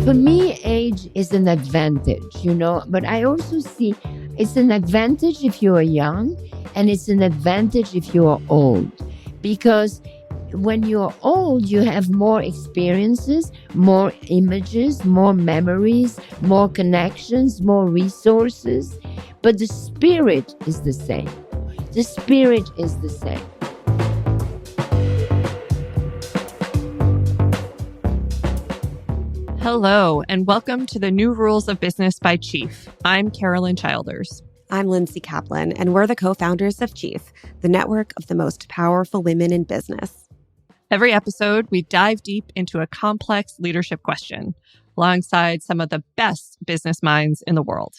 For me, age is an advantage, but I also see it's an advantage if you are young and it's an advantage if you are old. Because when you're old, you have more experiences, more images, more memories, more connections, more resources. But the spirit is the same. The spirit is the same. Hello, and welcome to the New Rules of Business by Chief. I'm Carolyn Childers. I'm Lindsay Kaplan, and we're the co-founders of Chief, the network of the most powerful women in business. Every episode, we dive deep into a complex leadership question alongside some of the best business minds in the world.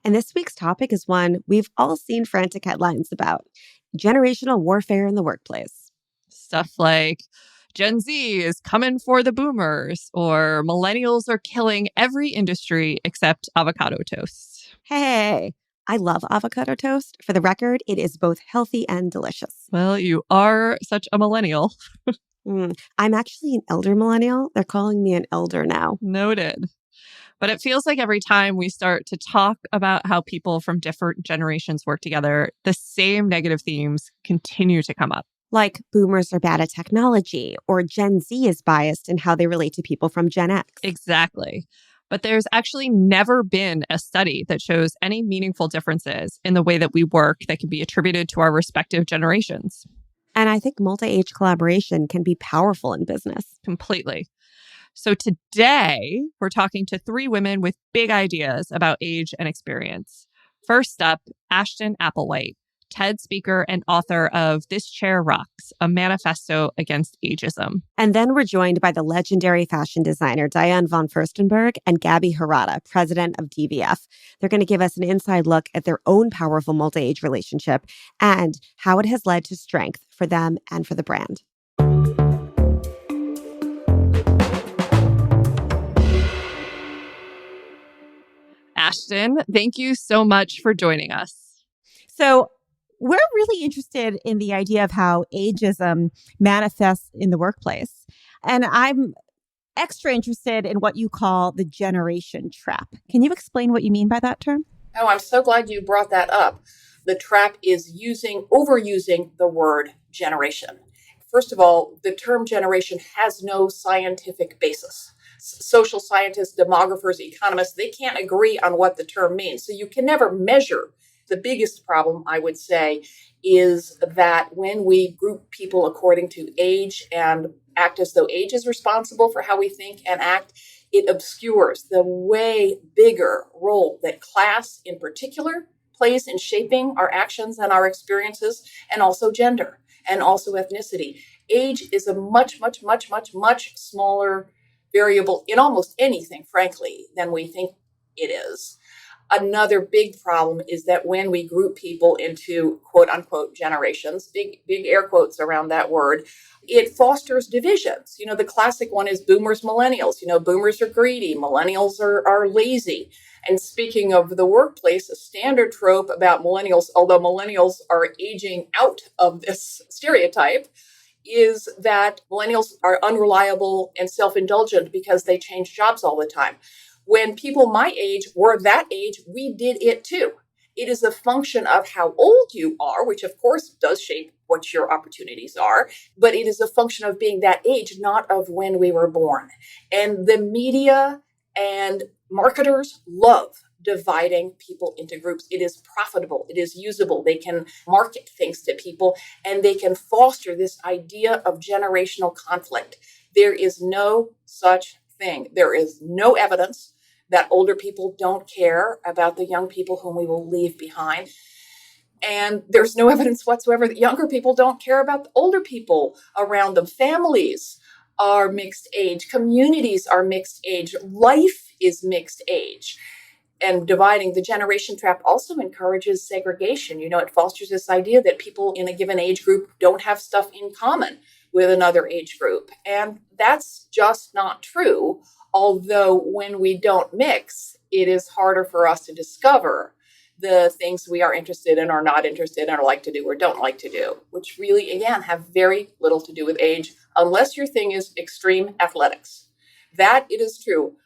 And this week's topic is one we've all seen frantic headlines about: generational warfare in the workplace. Stuff like Gen Z is coming for the boomers, or millennials are killing every industry except avocado toast. Hey, I love avocado toast. For the record, it is both healthy and delicious. Well, you are such a millennial. I'm actually an elder millennial. They're calling me an elder now. Noted. But it feels like every time we start to talk about how people from different generations work together, the same negative themes continue to come up. Like boomers are bad at technology, or Gen Z is biased in how they relate to people from Gen X. Exactly. But there's actually never been a study that shows any meaningful differences in the way that we work that can be attributed to our respective generations. And I think multi-age collaboration can be powerful in business. Completely. So today, we're talking to three women with big ideas about age and experience. First up, Ashton Applewhite, TED speaker and author of This Chair Rocks, a Manifesto Against Ageism. And then we're joined by the legendary fashion designer Diane von Furstenburg and Gabby Hirata, president of DVF. They're going to give us an inside look at their own powerful multi-age relationship and how it has led to strength for them and for the brand. Ashton, thank you so much for joining us. So we're really interested in the idea of how ageism manifests in the workplace. And I'm extra interested in what you call the generation trap. Can you explain what you mean by that term? Oh, I'm so glad you brought that up. The trap is overusing the word generation. First of all, the term generation has no scientific basis. Social scientists, demographers, economists, they can't agree on what the term means. So you can never measure. The biggest problem, I would say, is that when we group people according to age and act as though age is responsible for how we think and act, it obscures the way bigger role that class in particular plays in shaping our actions and our experiences, and also gender and also ethnicity. Age is a much, much, much, much, much smaller variable in almost anything, frankly, than we think it is. Another big problem is that when we group people into quote unquote generations, big air quotes around that word, it fosters divisions. The classic one is boomers, millennials. Boomers are greedy, millennials are lazy. And speaking of the workplace, a standard trope about millennials, although millennials are aging out of this stereotype, is that millennials are unreliable and self-indulgent because they change jobs all the time. When people my age were that age, we did it too. It is a function of how old you are, which of course does shape what your opportunities are, but it is a function of being that age, not of when we were born. And the media and marketers love dividing people into groups. It is profitable. It is usable. They can market things to people, and they can foster this idea of generational conflict. There is no such thing. There is no evidence that older people don't care about the young people whom we will leave behind. And there's no evidence whatsoever that younger people don't care about the older people around them. Families are mixed age. Communities are mixed age. Life is mixed age. And dividing the generation trap also encourages segregation. It fosters this idea that people in a given age group don't have stuff in common with another age group. And that's just not true. Although when we don't mix, it is harder for us to discover the things we are interested in or not interested in or like to do or don't like to do, which really, again, have very little to do with age, unless your thing is extreme athletics. That, it is true,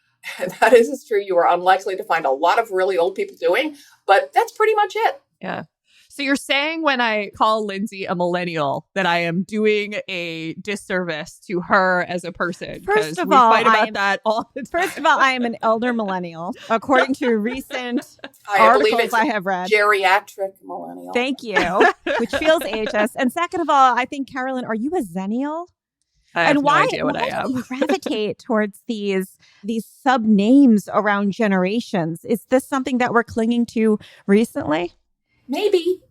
That is true. You are unlikely to find a lot of really old people doing, but that's pretty much it. Yeah. So you're saying when I call Lindsay a millennial that I am doing a disservice to her as a person. First of we all, fight about that all the time. First of all, I am an elder millennial, according to recent I believe articles it's I have read. Geriatric millennial. Thank you, which feels ageist. And second of all, I think, Carolyn, are you a zennial? I have And no idea what I why am. do you gravitate towards these sub names around generations? Is this something that we're clinging to recently? Maybe.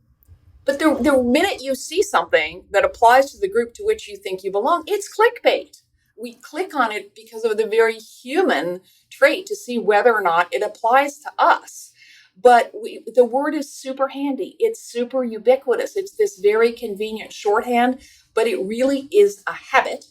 But the minute you see something that applies to the group to which you think you belong, it's clickbait. We click on it because of the very human trait to see whether or not it applies to us. But the word is super handy. It's super ubiquitous. It's this very convenient shorthand, but it really is a habit.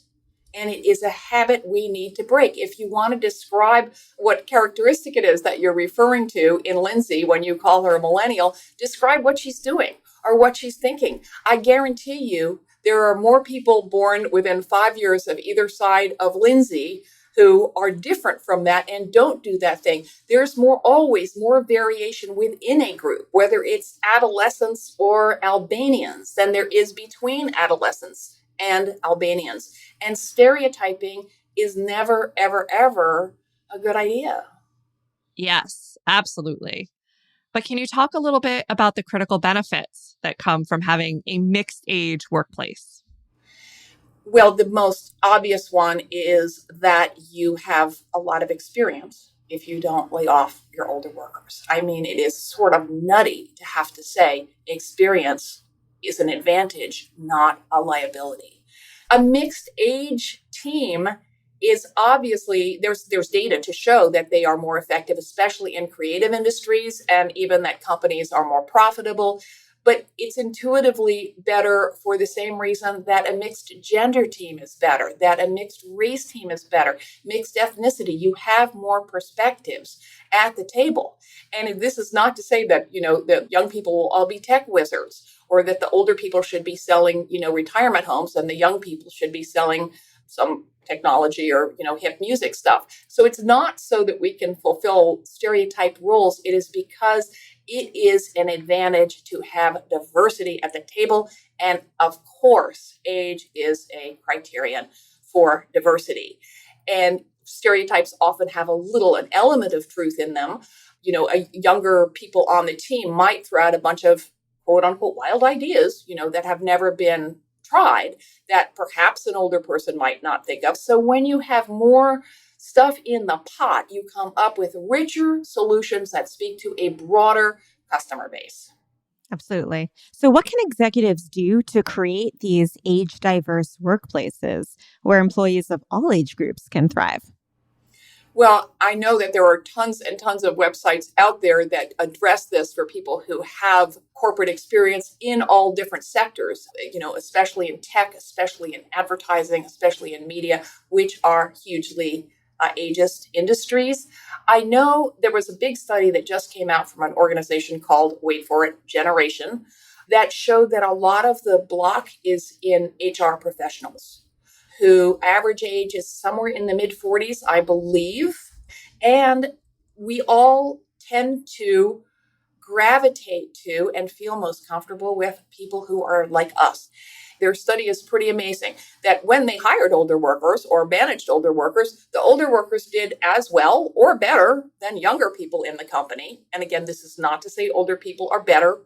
And it is a habit we need to break. If you want to describe what characteristic it is that you're referring to in Lindsay when you call her a millennial, describe what she's doing or what she's thinking. I guarantee you there are more people born within 5 years of either side of Lindsay who are different from that and don't do that thing. There's always more variation within a group, whether it's adolescents or Albanians, than there is between adolescents and Albanians. And stereotyping is never, ever, ever a good idea. Yes, absolutely. But can you talk a little bit about the critical benefits that come from having a mixed age workplace? Well, the most obvious one is that you have a lot of experience if you don't lay off your older workers. I mean, it is sort of nutty to have to say experience is an advantage, not a liability. A mixed age team is obviously, there's data to show that they are more effective, especially in creative industries, and even that companies are more profitable. But it's intuitively better for the same reason that a mixed gender team is better, that a mixed race team is better, mixed ethnicity. You have more perspectives at the table. And this is not to say that, the young people will all be tech wizards, or that the older people should be selling, retirement homes and the young people should be selling some technology or, hip music stuff. So it's not so that we can fulfill stereotyped roles. It is because it is an advantage to have diversity at the table. And of course, age is a criterion for diversity. And stereotypes often have an element of truth in them. Younger people on the team might throw out a bunch of quote unquote wild ideas, that have never been tried, that perhaps an older person might not think of. So when you have more stuff in the pot, you come up with richer solutions that speak to a broader customer base. Absolutely. So what can executives do to create these age diverse workplaces where employees of all age groups can thrive? Well, I know that there are tons and tons of websites out there that address this for people who have corporate experience in all different sectors, especially in tech, especially in advertising, especially in media, which are hugely ageist industries. I know there was a big study that just came out from an organization called, wait for it, Generation, that showed that a lot of the block is in HR professionals, who average age is somewhere in the mid-40s, I believe. And we all tend to gravitate to and feel most comfortable with people who are like us. Their study is pretty amazing that when they hired older workers or managed older workers, the older workers did as well or better than younger people in the company. And again, this is not to say older people are better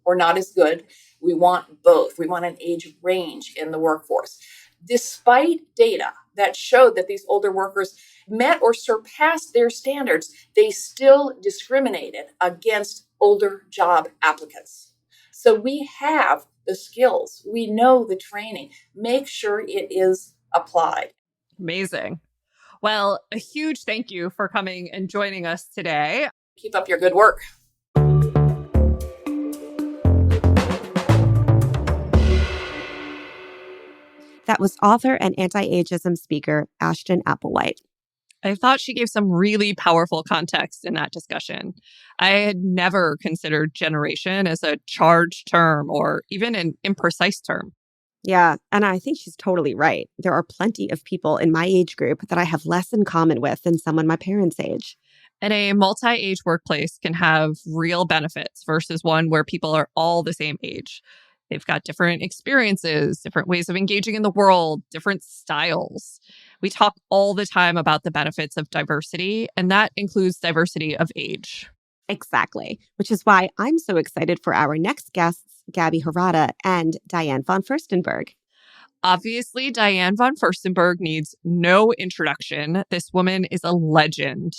or not as good. We want both. We want an age range in the workforce. Despite data that showed that these older workers met or surpassed their standards, they still discriminated against older job applicants. So we have the skills, we know the training, make sure it is applied. Amazing. Well, a huge thank you for coming and joining us today. Keep up your good work. That was author and anti-ageism speaker, Ashton Applewhite. I thought she gave some really powerful context in that discussion. I had never considered generation as a charged term or even an imprecise term. Yeah, and I think she's totally right. There are plenty of people in my age group that I have less in common with than someone my parents' age. And a multi-age workplace can have real benefits versus one where people are all the same age. They've got different experiences, different ways of engaging in the world, different styles. We talk all the time about the benefits of diversity, and that includes diversity of age. Exactly, which is why I'm so excited for our next guests, Gabby Hirata and Diane von Furstenburg. Obviously, Diane von Furstenburg needs no introduction. This woman is a legend.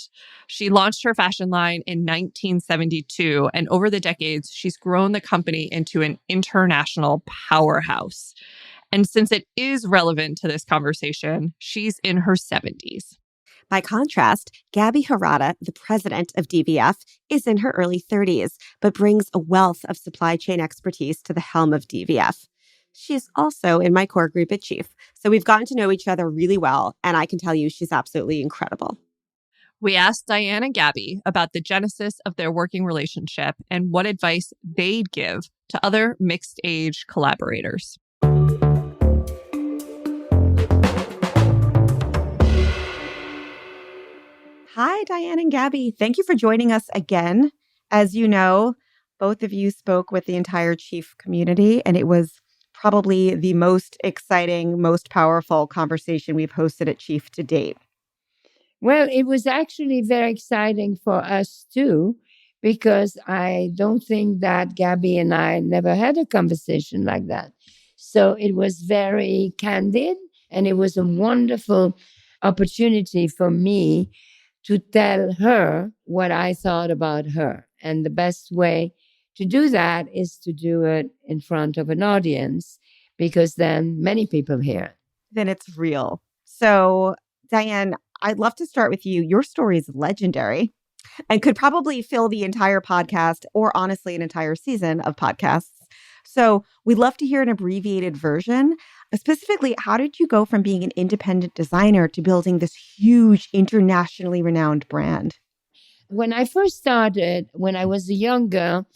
She launched her fashion line in 1972, and over the decades, she's grown the company into an international powerhouse. And since it is relevant to this conversation, she's in her 70s. By contrast, Gabby Hirata, the president of DVF, is in her early 30s, but brings a wealth of supply chain expertise to the helm of DVF. She's also in my core group at Chief, so we've gotten to know each other really well, and I can tell you she's absolutely incredible. We asked Diane and Gabby about the genesis of their working relationship and what advice they'd give to other mixed-age collaborators. Hi, Diane and Gabby. Thank you for joining us again. As you know, both of you spoke with the entire Chief community, and it was probably the most exciting, most powerful conversation we've hosted at Chief to date. Well, it was actually very exciting for us too, because I don't think that Gabby and I never had a conversation like that. So it was very candid, and it was a wonderful opportunity for me to tell her what I thought about her. And the best way to do that is to do it in front of an audience, because then many people hear it. Then it's real. So, Diane, I'd love to start with you. Your story is legendary and could probably fill the entire podcast, or honestly, an entire season of podcasts. So we'd love to hear an abbreviated version. Specifically, how did you go from being an independent designer to building this huge, internationally renowned brand? When I first started, when I was a young girl,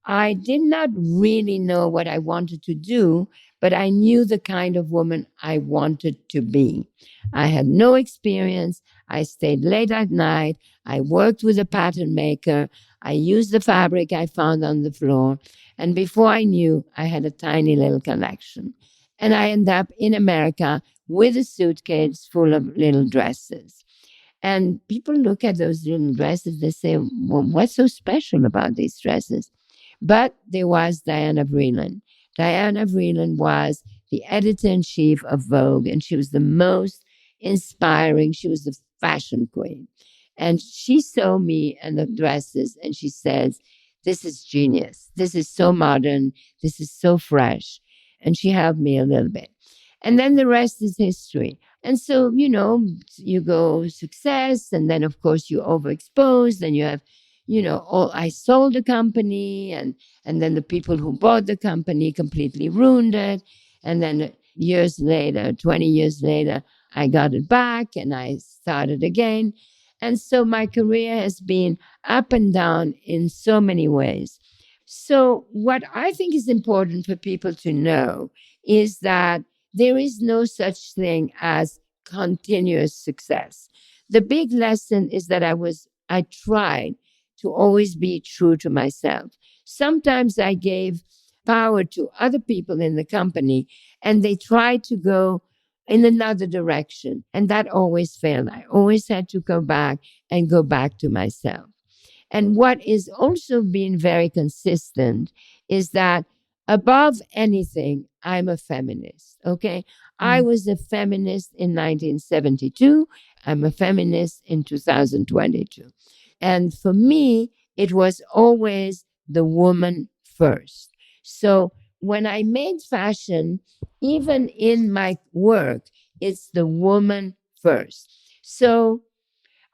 I did not really know what I wanted to do, but I knew the kind of woman I wanted to be. I had no experience. I stayed late at night. I worked with a pattern maker. I used the fabric I found on the floor. And before I knew, I had a tiny little collection. And I ended up in America with a suitcase full of little dresses. And people look at those little dresses, they say, well, what's so special about these dresses? But there was Diana Vreeland. Diana Vreeland was the editor-in-chief of Vogue, and she was the most inspiring. She was the fashion queen. And she saw me and the dresses, and she says, this is genius. This is so modern. This is so fresh. And she helped me a little bit. And then the rest is history. And so, you go success, and then, of course, you overexpose, and you have, I sold the company, and then the people who bought the company completely ruined it. And then years later, 20 years later, I got it back and I started again. And so my career has been up and down in so many ways. So what I think is important for people to know is that there is no such thing as continuous success. The big lesson is that I tried to always be true to myself. Sometimes I gave power to other people in the company, and they tried to go in another direction. And that always failed. I always had to go back to myself. And what is also been very consistent is that above anything, I'm a feminist. Okay. I was a feminist in 1972. I'm a feminist in 2022. And for me, it was always the woman first. So when I made fashion, even in my work, it's the woman first. So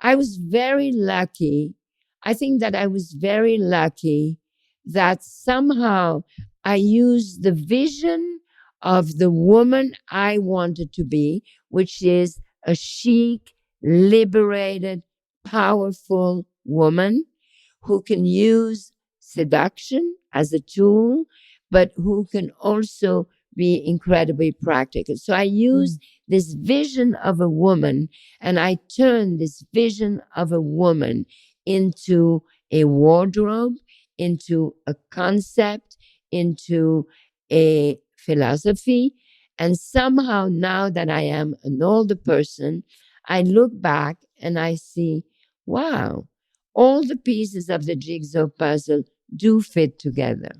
I was very lucky. I think that I was very lucky that somehow I used the vision of the woman I wanted to be, which is a chic, liberated, powerful woman who can use seduction as a tool, but who can also be incredibly practical. So I use this vision of a woman, and I turn this vision of a woman into a wardrobe, into a concept, into a philosophy. And somehow now that I am an older person, I look back and I see, wow, all the pieces of the jigsaw puzzle do fit together.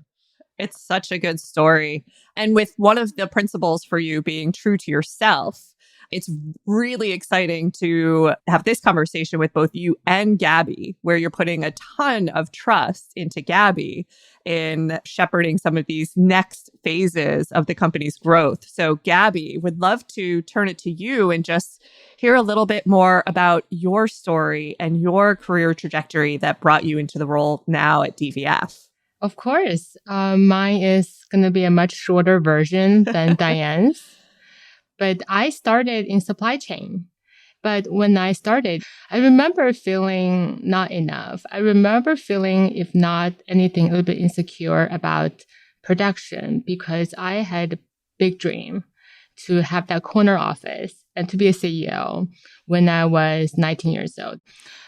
It's such a good story. And with one of the principles for you being true to yourself, it's really exciting to have this conversation with both you and Gabby, where you're putting a ton of trust into Gabby in shepherding some of these next phases of the company's growth. So, Gabby, would love to turn it to you and just hear a little bit more about your story and your career trajectory that brought you into the role now at DVF. Of course. Mine is going to be a much shorter version than Diane's. But I started in supply chain. But when I started, I remember feeling not enough. I remember feeling, if not anything, a little bit insecure about production because I had a big dream to have that corner office and to be a CEO when I was 19 years old.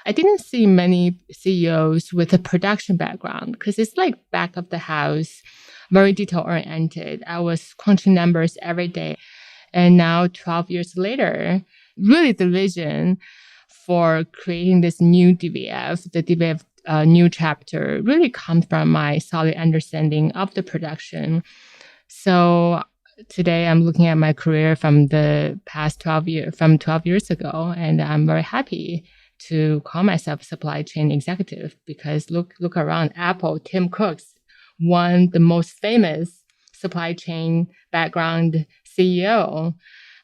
I didn't see many CEOs with a production background because it's like back of the house, very detail oriented. I was crunching numbers every day. And now 12 years later, really the vision for creating this new DVF, the DVF new chapter, really comes from my solid understanding of the production. So today I'm looking at my career from the past 12 years ago, and I'm very happy to call myself supply chain executive because look around Apple, Tim Cook's one the most famous supply chain background CEO.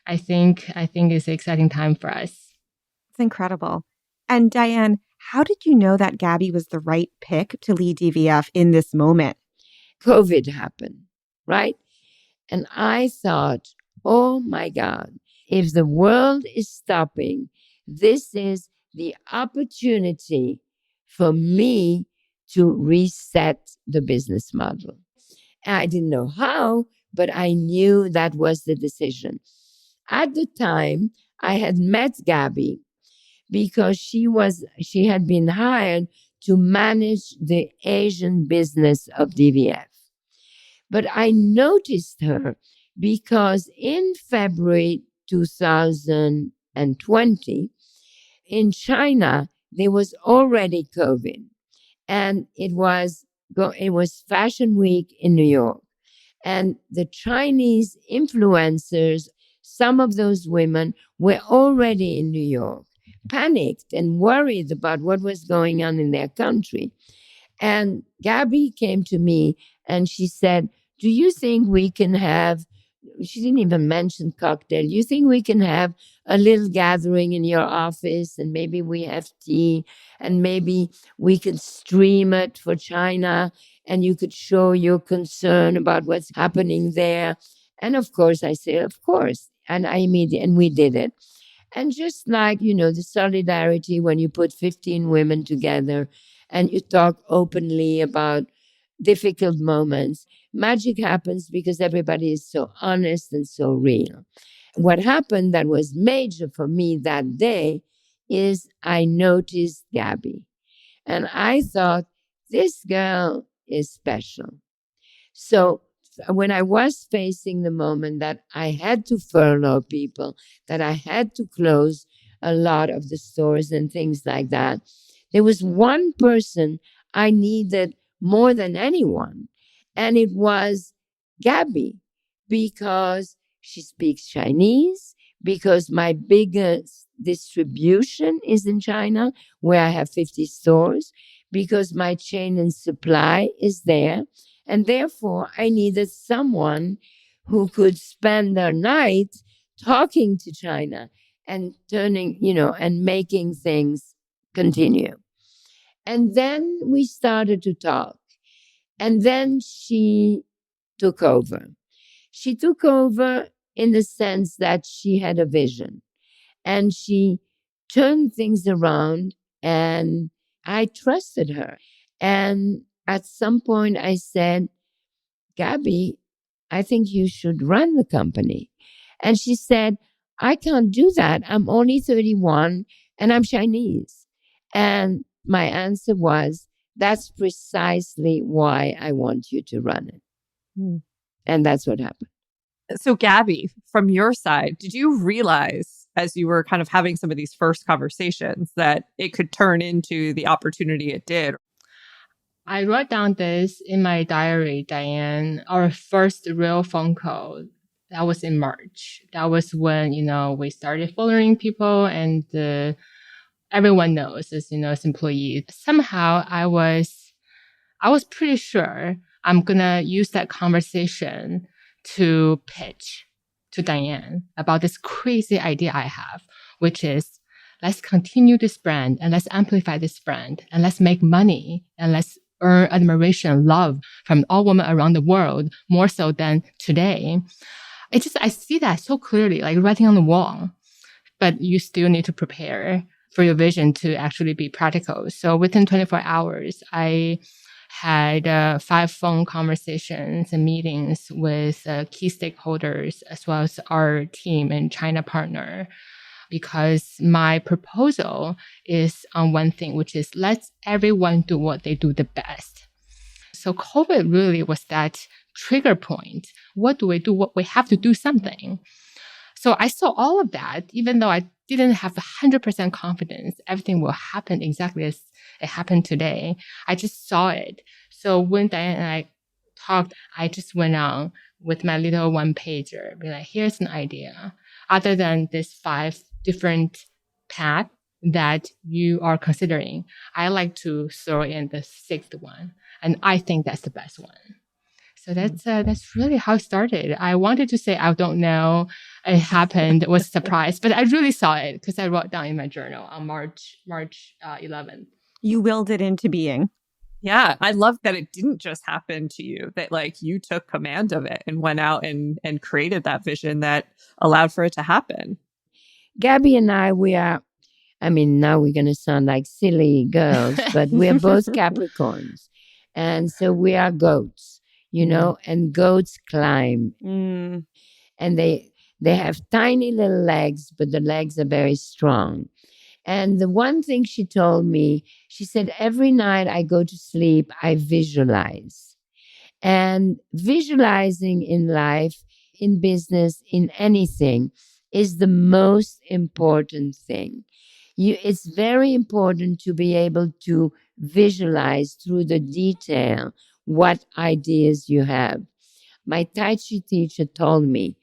I think it's an exciting time for us. It's incredible. And Diane, how did you know that Gabby was the right pick to lead DVF in this moment? COVID happened, right? And I thought, oh my God, if the world is stopping, this is the opportunity for me to reset the business model. I didn't know how, but I knew that was the decision. At the time, I had met Gabby because she had been hired to manage the Asian business of DVF. But I noticed her because in February 2020, in China, there was already COVID. And it was Fashion Week in New York. And the Chinese influencers, some of those women were already in New York, panicked and worried about what was going on in their country. And Gabby came to me and she said, do you think we can have, she didn't even mention cocktail, you think we can have a little gathering in your office and maybe we have tea and maybe we could stream it for China and you could show your concern about what's happening there. And of course, I said, of course. And we did it. And just like, the solidarity when you put 15 women together and you talk openly about difficult moments, magic happens because everybody is so honest and so real. What happened that was major for me that day is I noticed Gabby. And I thought, this girl is special. So when I was facing the moment that I had to furlough people, that I had to close a lot of the stores and things like that, there was one person I needed more than anyone. And it was Gabby, because she speaks Chinese, because my biggest distribution is in China, where I have 50 stores, because my chain and supply is there. And therefore, I needed someone who could spend their night talking to China and turning, and making things continue. And then we started to talk. And then she took over. She took over in the sense that she had a vision and she turned things around, and I trusted her. And at some point I said, Gabby, I think you should run the company. And she said, I can't do that. I'm only 31 and I'm Chinese. And my answer was, that's precisely why I want you to run it. And that's what happened. So, Gabby, from your side, did you realize as you were kind of having some of these first conversations that it could turn into the opportunity it did? I wrote down this in my diary, Diane, our first real phone call. That was in March. That was when, we started following people and everyone knows as employees. Somehow I was pretty sure I'm going to use that conversation to pitch to Diane about this crazy idea I have, which is let's continue this brand and let's amplify this brand and let's make money and let's earn admiration, love from all women around the world, more so than today. I see that so clearly, like writing on the wall, but you still need to prepare for your vision to actually be practical. So within 24 hours, I had 5 phone conversations and meetings with key stakeholders as well as our team and China partner, because my proposal is on one thing, which is let's everyone do what they do the best. So COVID really was that trigger point. What do we do? What we have to do something. So I saw all of that, even though I didn't have 100% confidence everything will happen exactly as it happened today. I just saw it. So when Diane and I talked, I just went on with my little one pager, be like, here's an idea. Other than this 5 different paths that you are considering, I like to throw in the 6th one. And I think that's the best one. So that's really how it started. I wanted to say, I don't know. It happened. It was a surprise, but I really saw it because I wrote down in my journal on March 11th. You willed it into being. Yeah, I love that it didn't just happen to you, that like you took command of it and went out and created that vision that allowed for it to happen. Gabby and I, now we're going to sound like silly girls, but we're both Capricorns. And so we are goats, and goats climb. And they have tiny little legs, but the legs are very strong. And the one thing she told me, she said, every night I go to sleep, I visualize. And visualizing in life, in business, in anything is the most important thing. It's very important to be able to visualize through the detail what ideas you have. My Tai Chi teacher told me,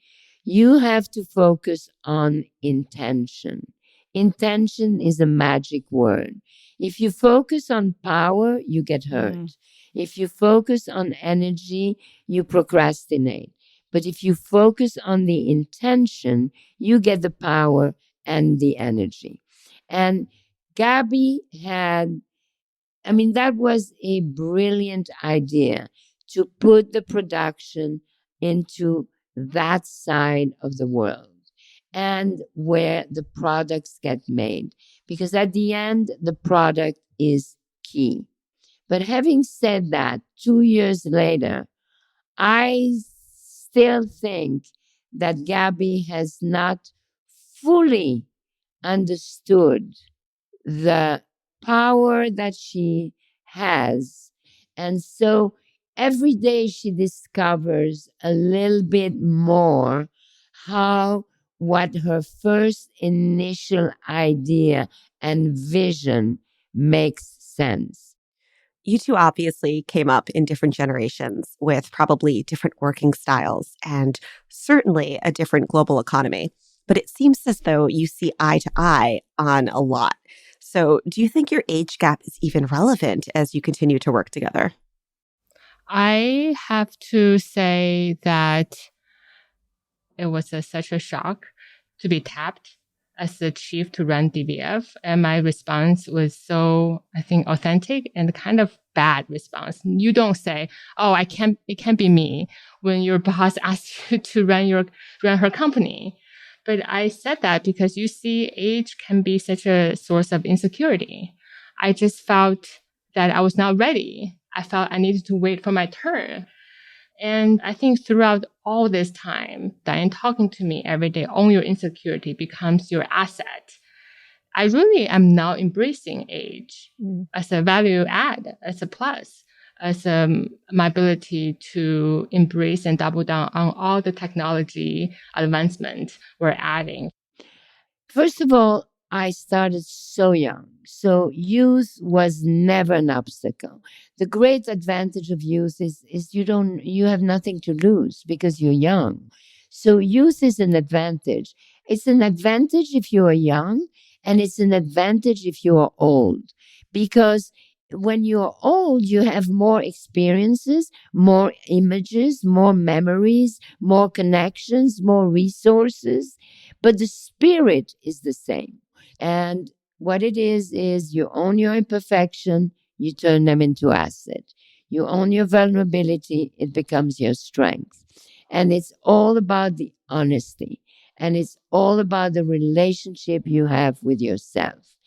you have to focus on intention. Intention is a magic word. If you focus on power, you get hurt. If you focus on energy, you procrastinate. But if you focus on the intention, you get the power and the energy. And Gabby that was a brilliant idea to put the production into that side of the world and where the products get made. Because at the end, the product is key. But having said that, 2 years later, I still think that Gabby has not fully understood the power that she has. And so every day she discovers a little bit more what her first initial idea and vision makes sense. You two obviously came up in different generations with probably different working styles and certainly a different global economy. But it seems as though you see eye to eye on a lot. So do you think your age gap is even relevant as you continue to work together? I have to say that it was such a shock to be tapped as the chief to run DVF. And my response was so, I think, authentic and kind of bad response. You don't say, oh, it can't be me when your boss asks you to run her company. But I said that because you see, age can be such a source of insecurity. I just felt that I was not ready. I felt I needed to wait for my turn. And I think throughout all this time, Diane talking to me every day on your insecurity becomes your asset. I really am now embracing age as a value add, as a plus, as my ability to embrace and double down on all the technology advancement we're adding. First of all, I started so young. So youth was never an obstacle. The great advantage of youth is you have nothing to lose because you're young. So youth is an advantage. It's an advantage if you are young, and it's an advantage if you are old. Because when you're old, you have more experiences, more images, more memories, more connections, more resources. But the spirit is the same. And what it is you own your imperfection, you turn them into asset. You own your vulnerability, it becomes your strength. And it's all about the honesty. And it's all about the relationship you have with yourself.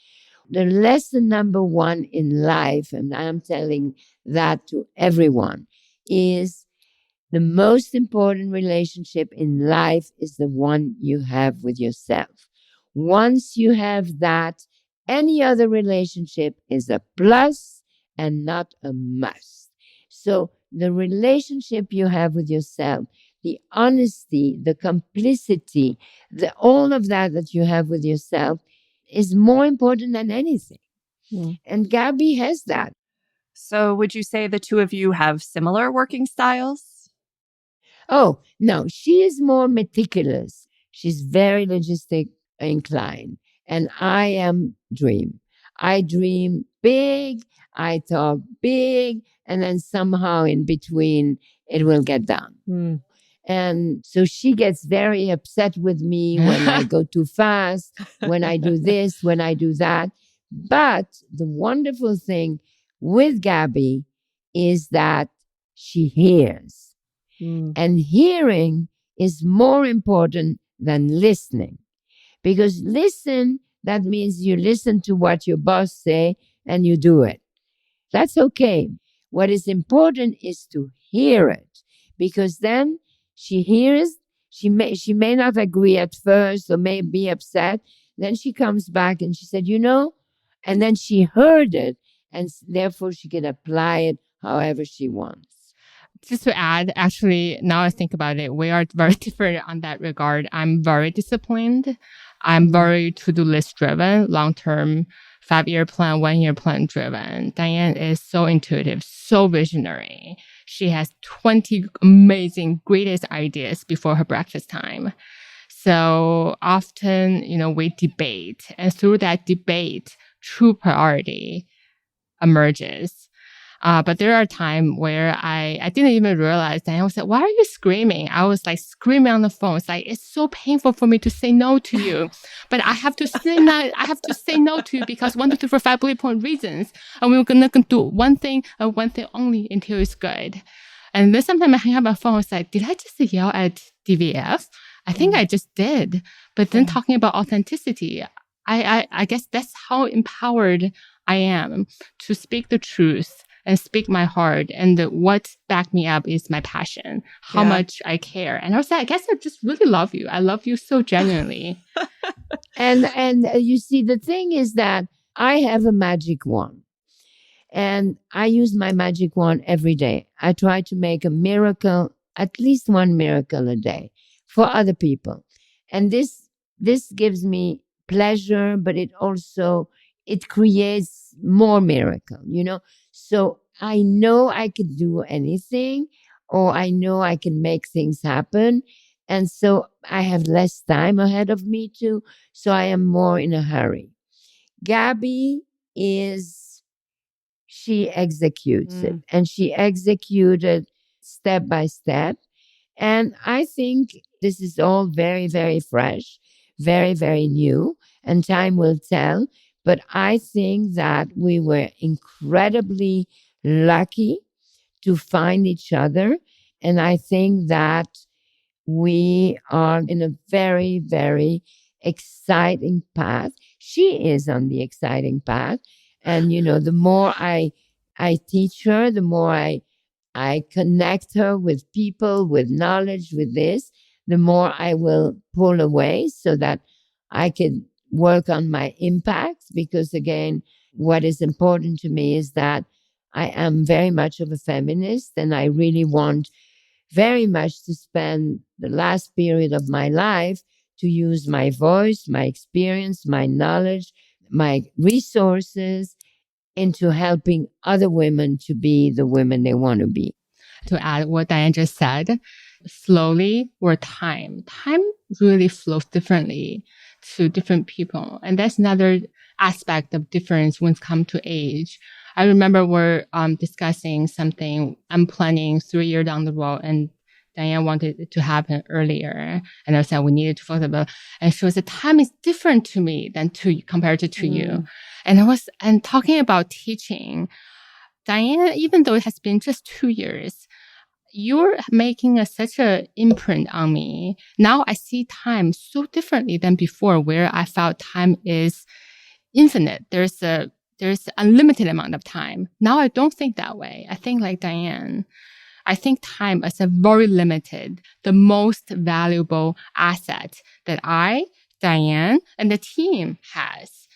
The lesson number one in life, and I'm telling that to everyone, is the most important relationship in life is the one you have with yourself. Once you have that, any other relationship is a plus and not a must. So the relationship you have with yourself, the honesty, the complicity, all of that you have with yourself is more important than anything. And Gabby has that. So would you say the two of you have similar working styles? Oh, no, she is more meticulous. She's very logistic inclined. And I am dream. I dream big, I talk big, and then somehow in between it will get done. And so she gets very upset with me when I go too fast, when I do this, when I do that. But the wonderful thing with Gabby is that she hears. And hearing is more important than listening. Because listen, that means you listen to what your boss say and you do it. That's okay. What is important is to hear it. Because then she hears, she may not agree at first or may be upset. Then she comes back and she said, and then she heard it, and therefore she can apply it however she wants. Just to add, actually, now I think about it, we are very different on that regard. I'm very disciplined. I'm very to-do list driven, long-term 5-year plan, 1-year plan driven. Diane is so intuitive, so visionary. She has 20 amazing, greatest ideas before her breakfast time. So often, we debate. And through that debate, true priority emerges. But there are times where I didn't even realize that. I was like, why are you screaming? I was like screaming on the phone. It's like, it's so painful for me to say no to you. But I have to say no to you because 1, 2, 3, 4, 5 bullet point reasons. And we're going to do one thing and one thing only until it's good. And then sometimes I hang up my phone. It's like, did I just yell at DVF? I think I just did. But then talking about authenticity, I guess that's how empowered I am to speak the truth and speak my heart. And what backed me up is my passion, how much I care. And I was like, I guess I just really love you. I love you so genuinely. And you see, the thing is that I have a magic wand. And I use my magic wand every day. I try to make a miracle, at least one miracle a day for other people. And this gives me pleasure, but it creates more miracle, So I know I can do anything, or I know I can make things happen. And so I have less time ahead of me too. So I am more in a hurry. Gabby she executes it, and she executed step by step. And I think this is all very, very fresh, very, very new, and time will tell. But I think that we were incredibly lucky to find each other. And I think that we are in a very, very exciting path. She is on the exciting path. And, the more I teach her, the more I I connect her with people, with knowledge, with this, the more I will pull away so that I can work on my impact. Because again, what is important to me is that I am very much of a feminist, and I really want very much to spend the last period of my life to use my voice, my experience, my knowledge, my resources into helping other women to be the women they want to be. To add what Diane just said, slowly or time really flows differently to different people. And that's another aspect of difference when it comes to age. I remember we're discussing something I'm planning 3 years down the road, and Diane wanted it to happen earlier. And I said we needed to focus about, and she said time is different to me than compared to you. And talking about teaching, Diane, even though it has been just 2 years, you're making such an imprint on me. Now I see time so differently than before, where I felt time is infinite. There's unlimited amount of time. Now I don't think that way. I think like Diane. I think time is a very limited, the most valuable asset that Diane, and the team has.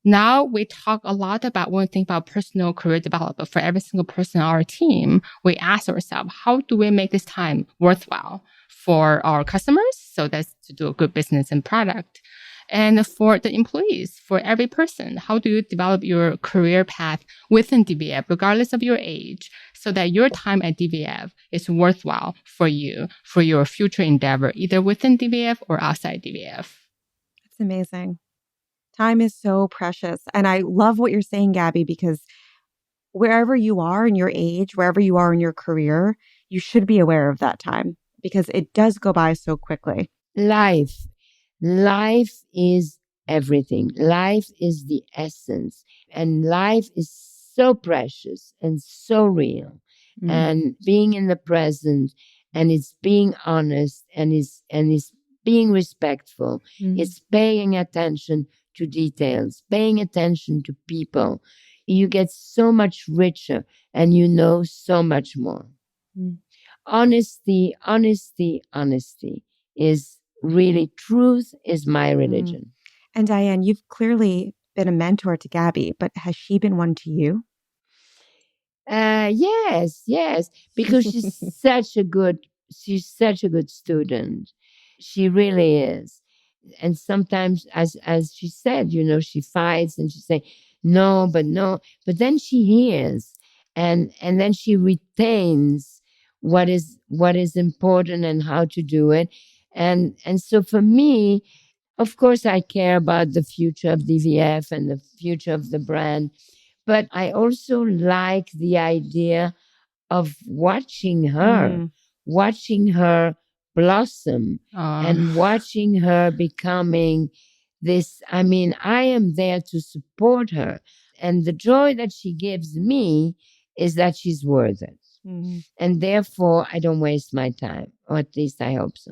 Now we talk a lot about when we think about personal career development for every single person on our team, we ask ourselves, how do we make this time worthwhile for our customers? So that's to do a good business and product. And for the employees, for every person, how do you develop your career path within DVF, regardless of your age, so that your time at DVF is worthwhile for you, for your future endeavor, either within DVF or outside DVF? It's amazing. Time is so precious. And I love what you're saying, Gabby, because wherever you are in your age, wherever you are in your career, you should be aware of that time because it does go by so quickly. Life is everything. Life is the essence. And life is so precious and so real. And being in the present, and it's being honest, and it's being respectful. It's paying attention to details, paying attention to people. You get so much richer and you know so much more. Honesty is really, truth is my religion. And Diane, you've clearly been a mentor to Gabby, but has she been one to you? Yes, because she's such a good student. She really is. And sometimes, as she said, she fights and she say, no, but then she hears and then she retains what is important and how to do it. And so for me, of course, I care about the future of DVF and the future of the brand, but I also like the idea of watching her blossom and watching her becoming this. I mean, I am there to support her. And the joy that she gives me is that she's worth it. And therefore, I don't waste my time, or at least I hope so.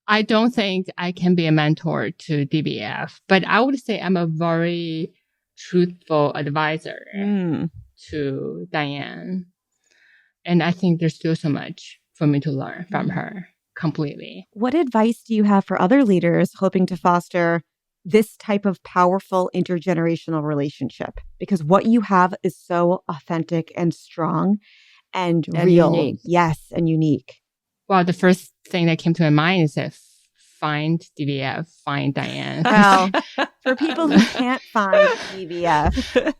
I don't think I can be a mentor to DVF, but I would say I'm a very truthful advisor to Diane. And I think there's still so much for me to learn from her completely. What advice do you have for other leaders hoping to foster this type of powerful intergenerational relationship? Because what you have is so authentic and strong and real. Unique. Yes, and unique. Well, the first thing that came to my mind is that find DVF, find Diane. Well, for people who can't find DVF,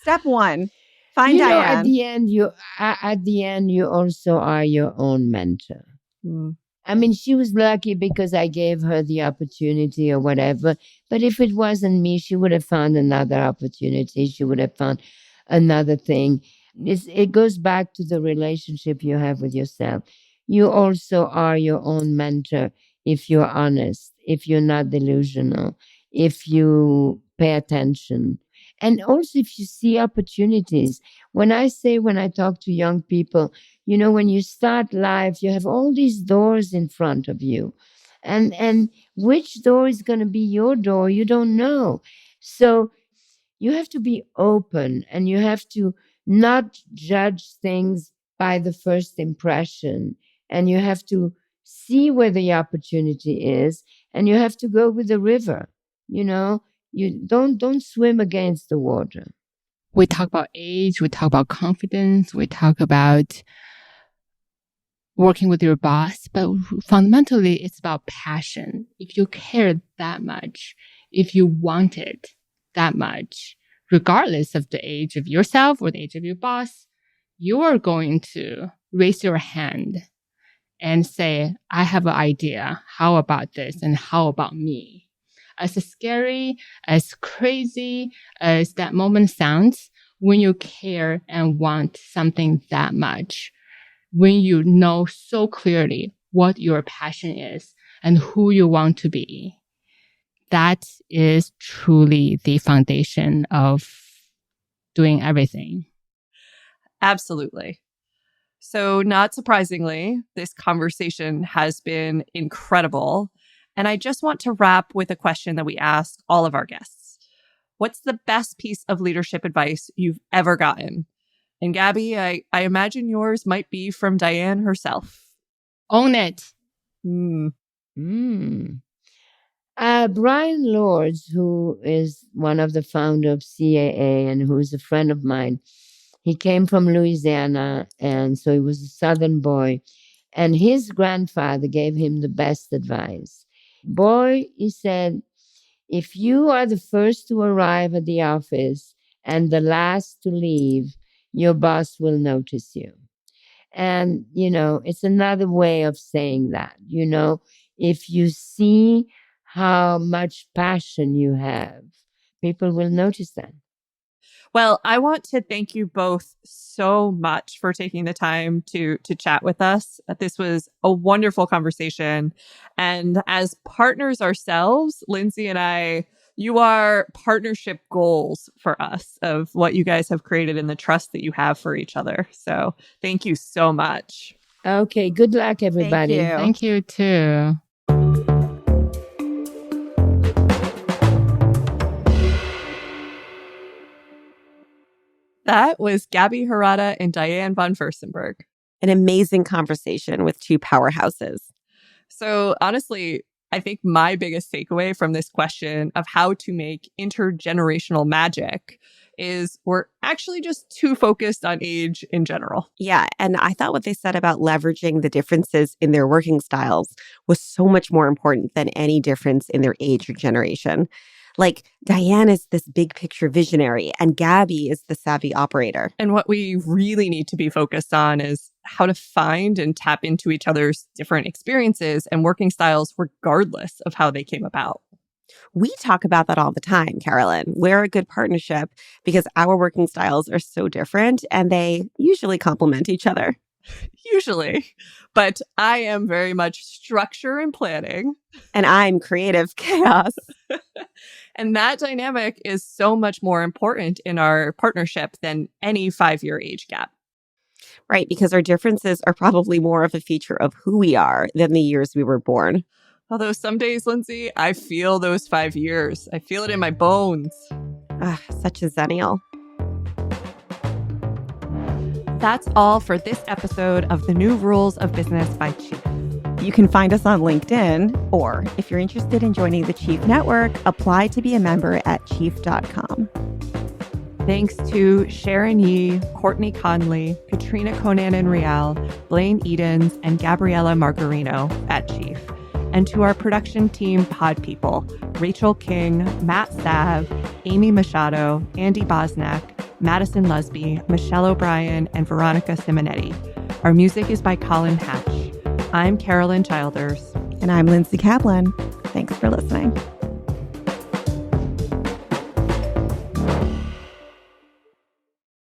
step one, find Diane. At the end, you also are your own mentor. I mean, she was lucky because I gave her the opportunity or whatever. But if it wasn't me, she would have found another opportunity. She would have found another thing. It goes back to the relationship you have with yourself. You also are your own mentor if you're honest, if you're not delusional, if you pay attention. And also if you see opportunities. When I talk to young people, when you start life, you have all these doors in front of you. And which door is going to be your door, you don't know. So you have to be open and you have to not judge things by the first impression. And you have to see where the opportunity is, and you have to go with the river. You know, you don't swim against the water. We talk about age, we talk about confidence, we talk about working with your boss, but fundamentally it's about passion. If you care that much, if you want it that much, regardless of the age of yourself or the age of your boss, you are going to raise your hand and say, I have an idea. How about this? And how about me? As scary, as crazy as that moment sounds, when you care and want something that much, when you know so clearly what your passion is and who you want to be, that is truly the foundation of doing everything. Absolutely. So, not surprisingly, this conversation has been incredible. And I just want to wrap with a question that we ask all of our guests. What's the best piece of leadership advice you've ever gotten? And Gabby, I imagine yours might be from Diane herself. Own it. Brian Lords, who is one of the founders of CAA and who is a friend of mine, he came from Louisiana, and so he was a Southern boy. And his grandfather gave him the best advice. Boy, he said, if you are the first to arrive at the office and the last to leave, your boss will notice you. And, you know, it's another way of saying that, you know, if you see how much passion you have, people will notice that. Well, I want to thank you both so much for taking the time to chat with us. This was a wonderful conversation. And as partners ourselves, Lindsay and I, you are partnership goals for us of what you guys have created and the trust that you have for each other. So thank you so much. Okay, good luck, everybody. Thank you too. That was Gabby Hirata and Diane von Furstenburg. An amazing conversation with two powerhouses. So honestly, I think my biggest takeaway from this question of how to make intergenerational magic is we're actually just too focused on age in general. Yeah. And I thought what they said about leveraging the differences in their working styles was so much more important than any difference in their age or generation. Like Diane is this big picture visionary and Gabby is the savvy operator. And what we really need to be focused on is how to find and tap into each other's different experiences and working styles, regardless of how they came about. We talk about that all the time, Carolyn. We're a good partnership because our working styles are so different and they usually complement each other. Usually. But I am very much structure and planning. And I'm creative chaos. And that dynamic is so much more important in our partnership than any 5-year age gap. Right, because our differences are probably more of a feature of who we are than the years we were born. Although some days, Lindsay, I feel those 5 years. I feel it in my bones. Such a zennial. That's all for this episode of The New Rules of Business by Chief. You can find us on LinkedIn, or if you're interested in joining the Chief Network, apply to be a member at chief.com. Thanks to Sharon Yee, Courtney Conley, Katrina Conan and Rial, Blaine Edens, and Gabriella Margarino at Chief. And to our production team, Pod People, Rachel King, Matt Sav, Amy Machado, Andy Bosnack, Madison Lusby, Michelle O'Brien, and Veronica Simonetti. Our music is by Colin Hatch. I'm Carolyn Childers. And I'm Lindsay Kaplan. Thanks for listening.